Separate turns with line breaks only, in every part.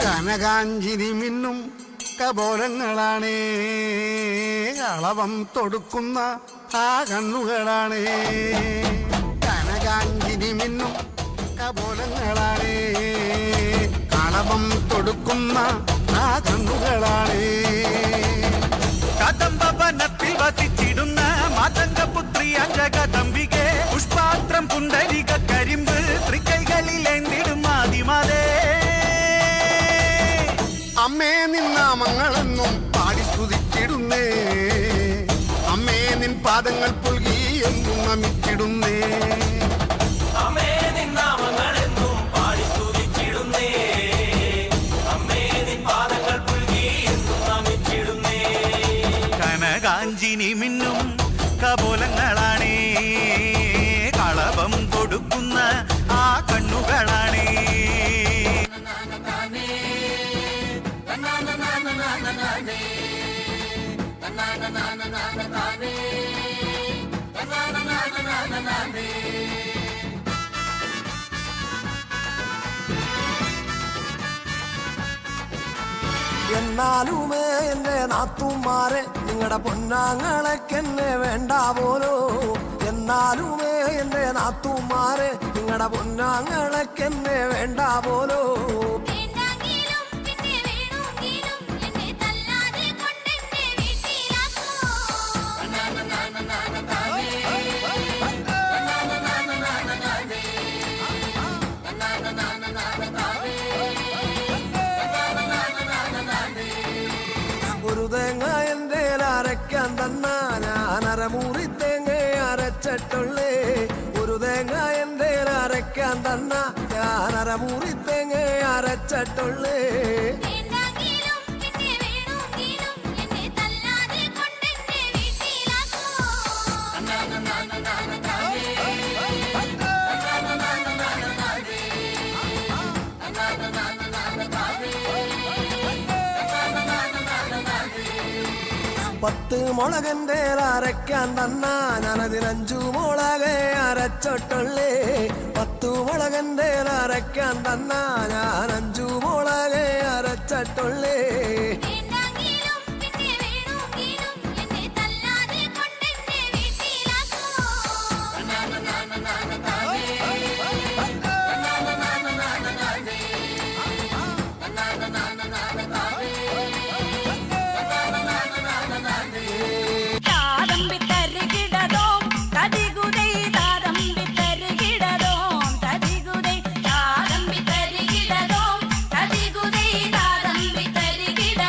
കനകാഞ്ചിരി മിന്നും കപോലങ്ങളാണേ, കളവം തൊടുക്കുന്ന ആ കണ്ണുകളാണേ. കനകാഞ്ചിരി മിന്നും കപോലങ്ങളാണേ, കളവം തൊടുക്കുന്ന ആ കണ്ണുകളാണേ.
കദംബവനത്തിൽ വസിച്ചിടുന്ന മാതംഗപുത്രി അഞ്ജകദംബികെ, പുഷ്പാത്രം പുണ്ടരിക കരിമ്പ് തൃക്കൈകളിലേന്തിടും ആദിമാതേ.
അമ്മേ നിന്നാമങ്ങളെന്നും പാടി സ്തുതിച്ചിടുന്നേ, അമ്മേ നിൻ പാദങ്ങൾ പുൽകി എന്നും നമിച്ചിടുന്നേ.
അമ്മേ നിന്നാമങ്ങളെന്നും പാടി സ്തുതിച്ചിടുന്നേ, അമ്മേ നിൻ പാദങ്ങൾ പുൽകി എന്നും നമിച്ചിടുന്നേ.
കനകാഞ്ചിനി മിന്നും കപോലങ്ങളാണേ, കളവം കൊടുക്കുന്ന ആ കണ്ണുകളാണേ.
എന്നാലുമേ എന്റെ നാത്തുമാരെ നിങ്ങളുടെ പൊന്നാങ്ങളെക്കെന്നെ വേണ്ട പോലോ. എന്നാലുമേ എന്റെ നാത്തുമാരെ നിങ്ങളുടെ പൊന്നാങ്ങളെക്കെന്നെ വേണ്ട പോലോ. ഒരു തേങ്ങ എന്റെ അരയ്ക്കാൻ തന്നാ ഞാൻ അരമുറി തേങ്ങ അരച്ചിട്ടുള്ളേ. ഒരു തേങ്ങ എന്റെ അരയ്ക്കാൻ തന്നാ ഞാൻ അരമുറി തേങ്ങ അരച്ചിട്ടുള്ളേ. പത്ത് മുളകന്റെ അരയ്ക്കാൻ തന്നാ ഞാനതിനഞ്ചു മുളകെ അരച്ചിട്ടുള്ളേ. 10 മുളകന്റെ അരയ്ക്കാൻ തന്നാ ഞാൻ 5 മുളകെ അരച്ചിട്ടുള്ളേ.
തരികിട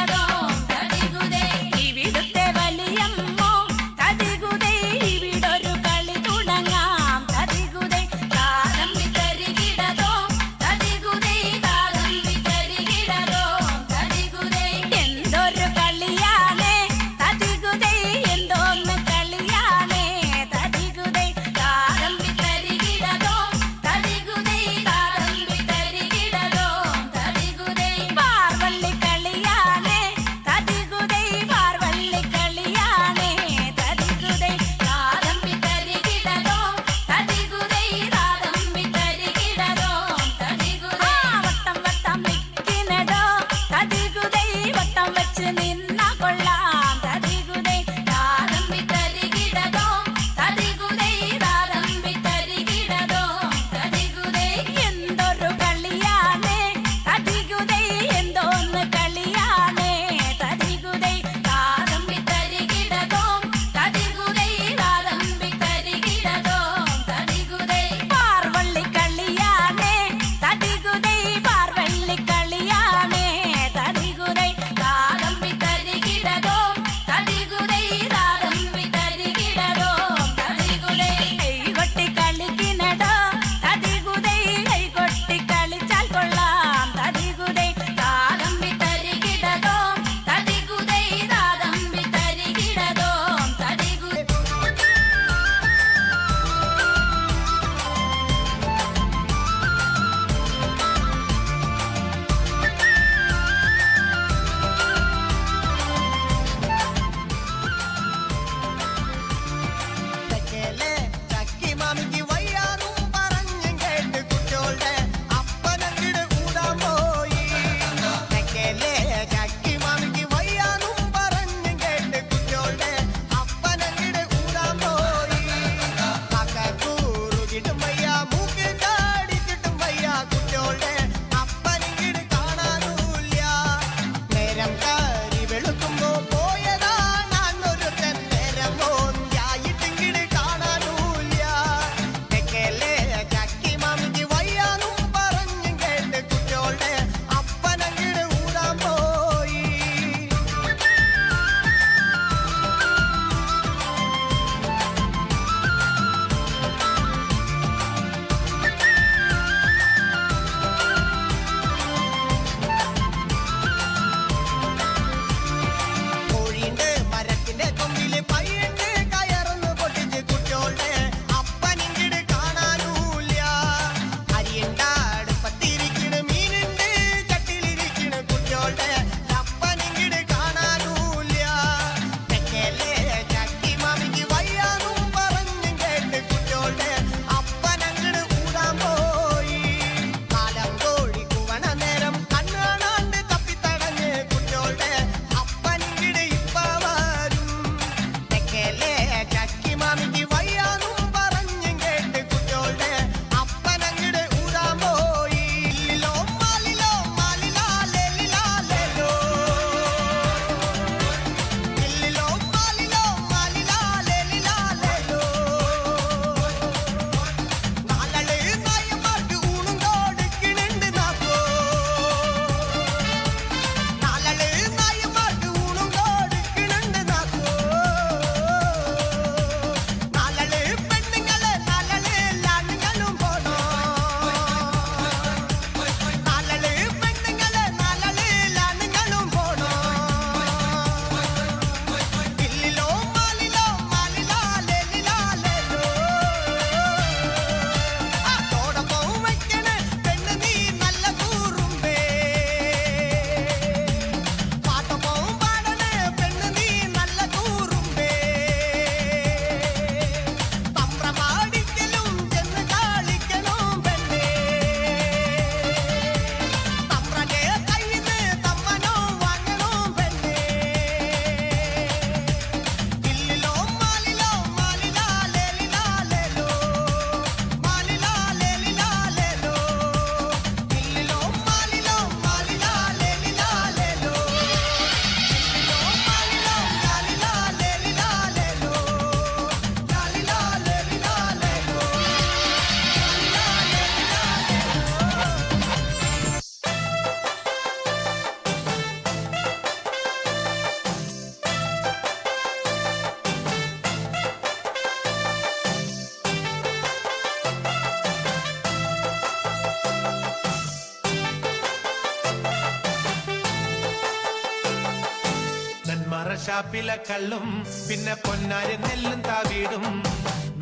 ഷാപ്പിലെ കള്ളും പിന്നെ പൊന്നാരി നെല്ലും താവീടും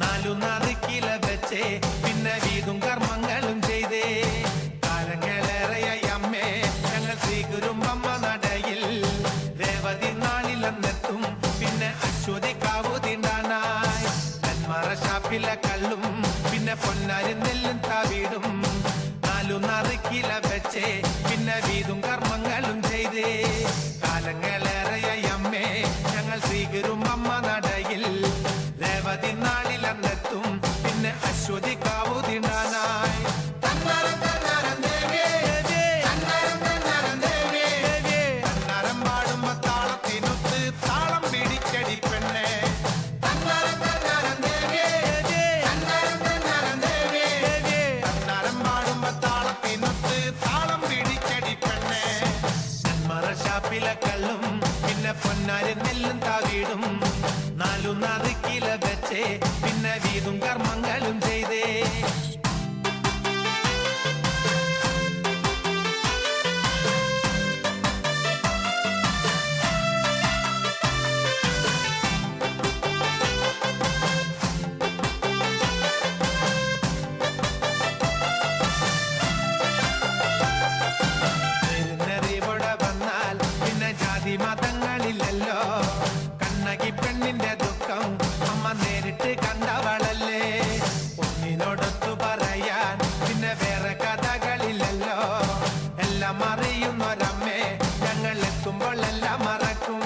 4 കില വെച്ചേ പിന്നെ വീതും കർമ്മങ്ങളും ചെയ്തേ കാലങ്ങളേറെയായി അമ്മേ ഞങ്ങൾ ശ്രീകുരുമ്പമ്മ നടയിൽ രേവതി നാളിലെന്നെത്തും പിന്നെ അശ്വതി കാവു തീണ്ടാനായി നെന്മറ ഷാപ്പിലെ കള്ളും പിന്നെ പൊന്നാരി നെല്ലും താവീടും 4 കില വെച്ചേ പിന്നെ വീതും കർമ്മങ്ങളും ചെയ്തേ കാലങ്ങളേറെയായി അമ്മേ ഞങ്ങൾ ശ്രീകുരുമ്പമ്മ നടയിൽ രേവതി നാളിലെന്നെത്തും പിന്നെ അശ്വതി കാവു തീണ്ടാനായി പാടുമ്പോ താളത്തിനൊത്ത് താളം പിടിക്കടി പെണ്ണെ പാടുമ്പോ താളത്തിനൊത്ത് താളം പിടിക്കടി പെണ്ണെ നെന്മറ ഷാപ്പിലെ കള്ളും പിന്നെ പൊന്നാരി നെല്ലും താവീടും 4 കില വെച്ചേ പിന്നെ വീതും കർമ്മങ്ങളും ചെയ്തേ പെരുന്നറിവിടെ വന്നാൽ പിന്നെ ജാതി മതങ്ങളില്ലല്ലോ കണ്ണകി പെണ്ണിന്റെ ദുഃഖം അമ്മ നേരിട്ട് കണ്ടവളല്ലേ ഒന്നിനോടൊത്തു പറയാൻ പിന്നെ വേറെ കഥകളില്ലല്ലോ എല്ലാം അറിയുന്നൊരമ്മേ ഞങ്ങൾ എത്തുമ്പോൾ എല്ലാം മറക്കും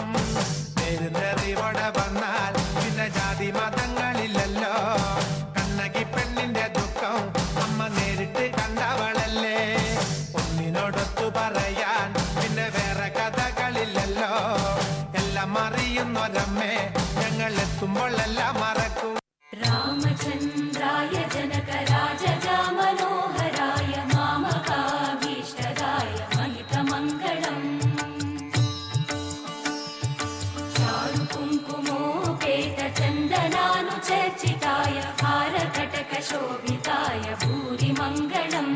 പെരുന്നറിവിടെ വന്നാൽ പിന്നെ ജാതി മതങ്ങളില്ലല്ലോ കണ്ണകി പെണ്ണിന്റെ ദുഃഖം അമ്മ നേരിട്ട് കണ്ടവളല്ലേ ഒന്നിനോടൊത്തു പറയാൻ പിന്നെ വേറെ കഥകളില്ലല്ലോ എല്ലാം അറിയുന്നൊരമ്മേ ഞങ്ങൾ എത്തുമ്പോൾ എല്ലാം മറക്കും
രാമചന്ദ്രായ ജനകരാജാ മനോഹരായ മാമകാഭീഷ്ടദായ മഹിതമംഗളം ചാരുകുങ്കുമോപേത ചന്ദനാനുചർച്ചിതായ ഹാരകടകശോഭിതായ ഭൂരിമംഗളം